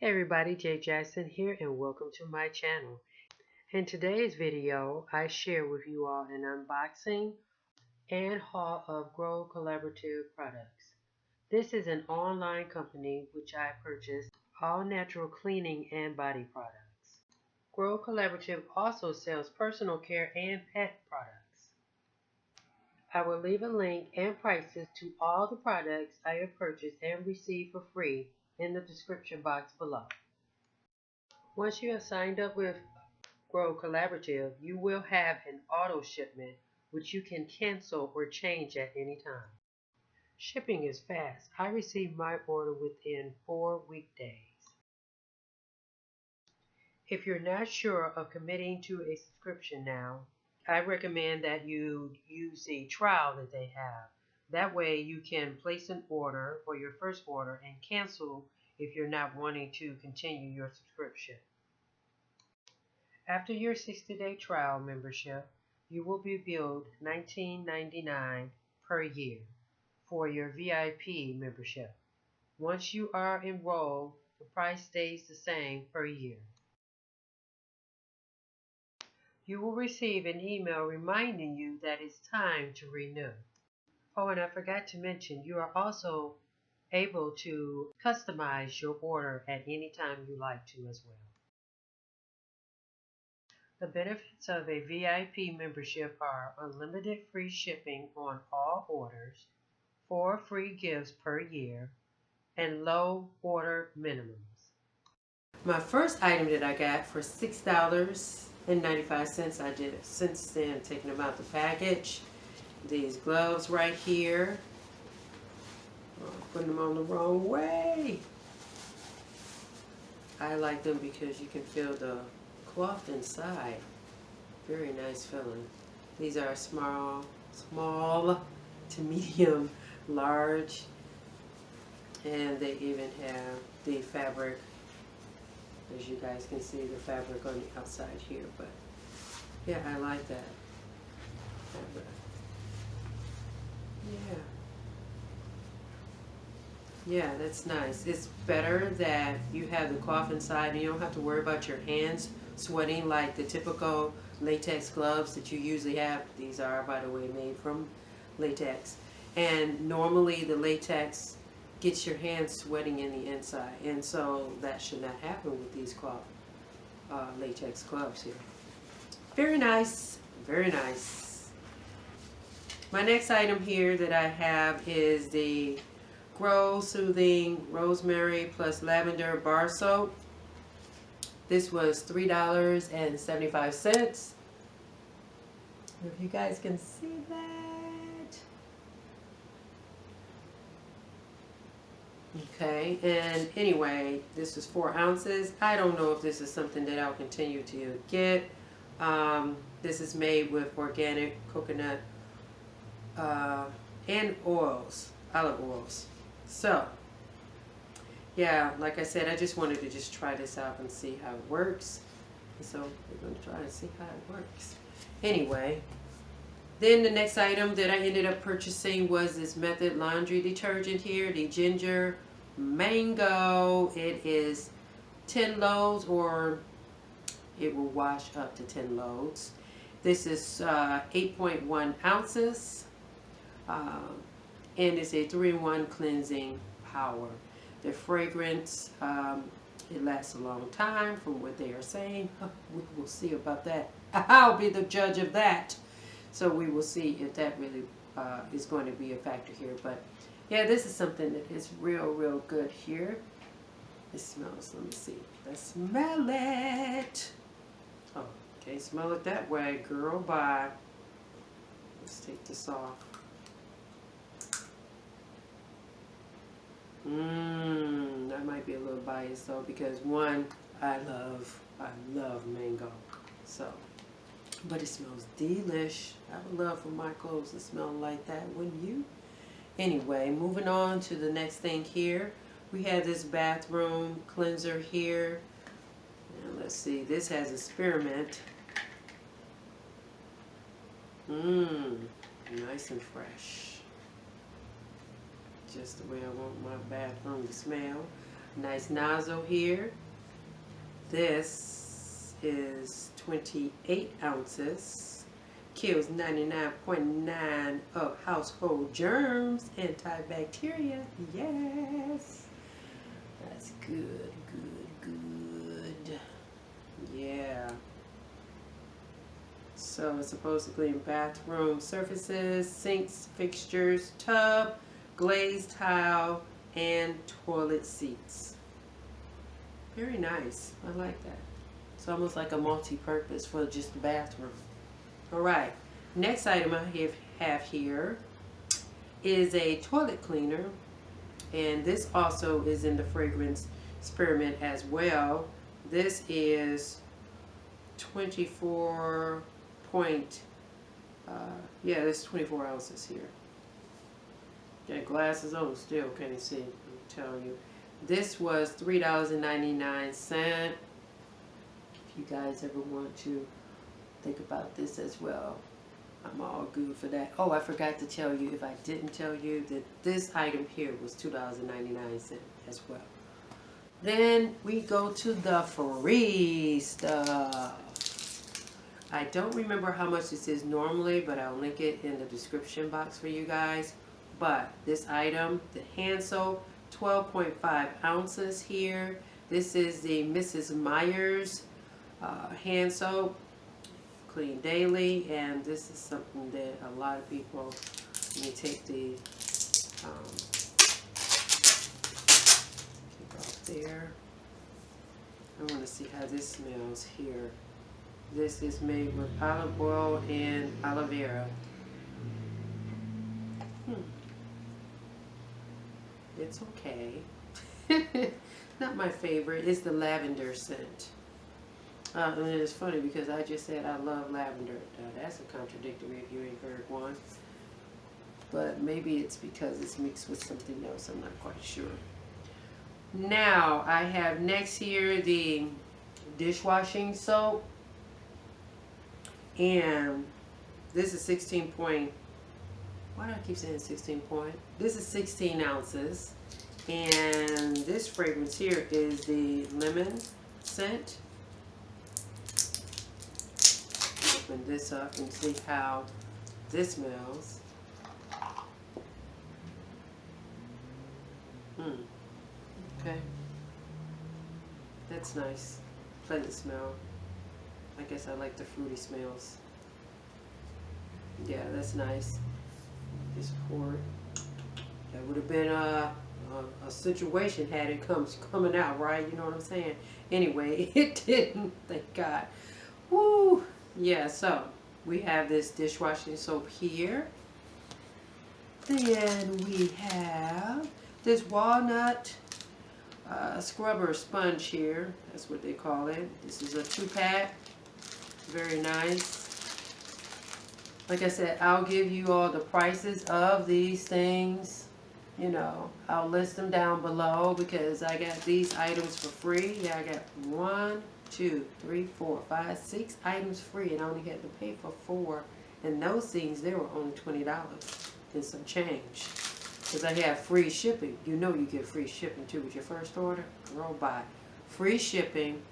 Hey everybody, Jay Jackson here and welcome to my channel. In today's video, I share with you all an unboxing and haul of Grow Collaborative products. This is an online company which I purchased all natural cleaning and body products. Grow Collaborative also sells personal care and pet products. I will leave a link and prices to all the products I have purchased and received for free in the description box below. Once you have signed up with Grow Collaborative, you will have an auto shipment which you can cancel or change at any time. Shipping is fast. I received my order within 4 weekdays. If you're not sure of committing to a subscription now, I recommend that you use the trial that they have. That way you can place an order for your first order and cancel if you're not wanting to continue your subscription. After your 60-day trial membership, you will be billed $19.99 per year for your VIP membership. Once you are enrolled, the price stays the same per year. You will receive an email reminding you that it's time to renew. Oh, and I forgot to mention, you are also able to customize your order at any time you like to as well. The benefits of a VIP membership are unlimited free shipping on all orders, 4 free gifts per year, and low order minimums. My first item that I got for $6.95, I did since then taking them out the package. These gloves right here. Oh, putting them on the wrong way. I like them because you can feel the cloth inside. Very nice feeling. These are small to medium, large, and they even have the fabric. As you guys can see, the fabric on the outside here, but yeah, I like that fabric. Yeah, that's nice. It's better that you have the cloth inside and you don't have to worry about your hands sweating like the typical latex gloves that you usually have. These are, by the way, made from latex. And normally the latex gets your hands sweating in the inside. And so that should not happen with these cloth latex gloves here. Very nice, very nice. My next item here that I have is the Grow Soothing Rosemary plus Lavender Bar Soap. This was $3.75. If you guys can see that. Okay, and anyway, this is 4 ounces. I don't know if this is something that I'll continue to get. This is made with organic coconut and oils, olive oils. So, yeah, like I said, I just wanted to just try this out and see how it works. So we're going to try and see how it works. Anyway, then the next item that I ended up purchasing was this Method laundry detergent here, the Ginger Mango. It is 10 loads, or it will wash up to 10 loads. This is 8.1 ounces. And it's a 3-in-1 cleansing power. The fragrance, it lasts a long time from what they are saying. We will see about that. I'll be the judge of that. So we will see if that really is going to be a factor here. But yeah, this is something that is real good here. It smells, let me see. Let's smell it. Oh, can't smell it that way, girl. Bye. Let's take this off. That might be a little biased though, because one, I love mango. So, but it smells delish. I would love for my clothes to smell like that, wouldn't you? Anyway, moving on to the next thing here. We have this bathroom cleanser here. And let's see, this has a spearmint. Nice and fresh. Just the way I want my bathroom to smell. Nice nozzle here. This is 28 ounces. Kills 99.9 of household germs, antibacterial. Yes. That's good, good, good. Yeah. So it's supposed to clean bathroom surfaces, sinks, fixtures, tub, glazed tile, and toilet seats. Very nice. I like that. It's almost like a multi-purpose for just the bathroom. Alright, next item I have here is a toilet cleaner, and this also is in the fragrance Spearmint as well. This is 24 point, there's 24 ounces here. Got glasses on, still can't see, I'm telling you. This was $3.99. If you guys ever want to think about this as well, I'm all good for that. Oh, I forgot to tell you, if I didn't tell you, that this item here was $2.99 as well. Then we go to the free stuff. I don't remember how much this is normally, but I'll link it in the description box for you guys. But this item, the hand soap, 12.5 ounces here. This is the Mrs. Meyer's hand soap, clean daily, and this is something that a lot of people, let me take the keep off there. I want to see how this smells here. This is made with olive oil and aloe vera. It's okay. Not my favorite. It's the lavender scent. And it's funny because I just said I love lavender. Now, that's a contradictory if you ain't heard one. But maybe it's because it's mixed with something else. I'm not quite sure. Now, I have next here the dishwashing soap. And this is 16 point. Why do I keep saying 16 point? This is 16 ounces. And this fragrance here is the lemon scent. Open this up and see how this smells. Okay. That's nice. Pleasant smell. I guess I like the fruity smells. Yeah, that's nice. Just pour it. That would have been a situation had it coming out, right? You know what I'm saying? Anyway, it didn't. Thank God. Woo! Yeah, so we have this dishwashing soap here. Then we have this walnut scrubber sponge here. That's what they call it. This is a 2-pack. Very nice. Like I said, I'll give you all the prices of these things. You know, I'll list them down below because I got these items for free. Yeah, I got 1, 2, 3, 4, 5, 6 items free, and I only had to pay for 4. And those things, they were only $20 and some change. Because I have free shipping. You know you get free shipping too with your first order. Girl, bye. Free shipping,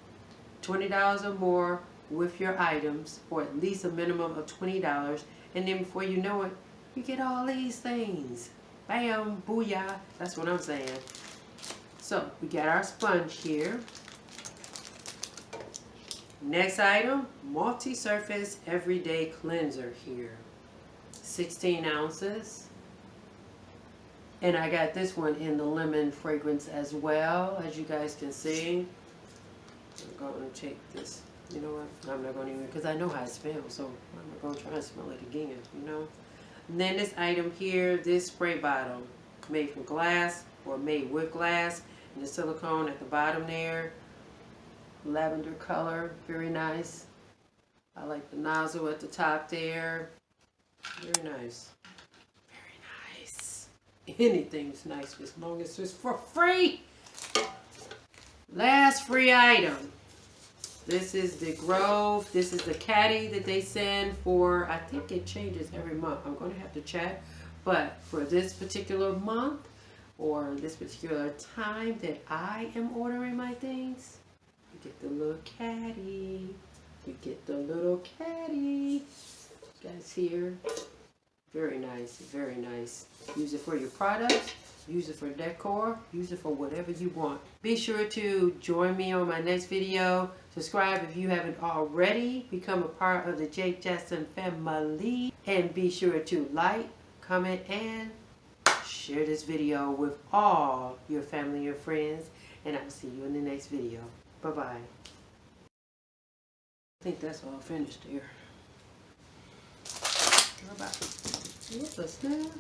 $20 or more with your items, or at least a minimum of $20. And then before you know it, you get all these things. Bam, booyah. That's what I'm saying. So, we got our sponge here. Next item, multi-surface everyday cleanser here. 16 ounces. And I got this one in the lemon fragrance as well, as you guys can see. I'm going to take this. You know what? I'm not going to even, because I know how it smells, so I'm not going to try to smell it again, you know? And then this item here, this spray bottle, made from glass, or made with glass, and the silicone at the bottom there. Lavender color, very nice. I like the nozzle at the top there. Very nice. Very nice. Anything's nice as long as it's for free. Last free item. This is the Grove. This is the Caddy that they send for, I think it changes every month. I'm going to have to check. But for this particular month, or this particular time that I am ordering my things. You get the little caddy. You get the little caddy. Guys here. Very nice, very nice. Use it for your products. Use it for decor. Use it for whatever you want. Be sure to join me on my next video. Subscribe if you haven't already. Become a part of the Jake Jackson family. And be sure to like, comment, and share this video with all your family and your friends. And I'll see you in the next video. Bye-bye. I think that's all finished here. What about? What's a snap?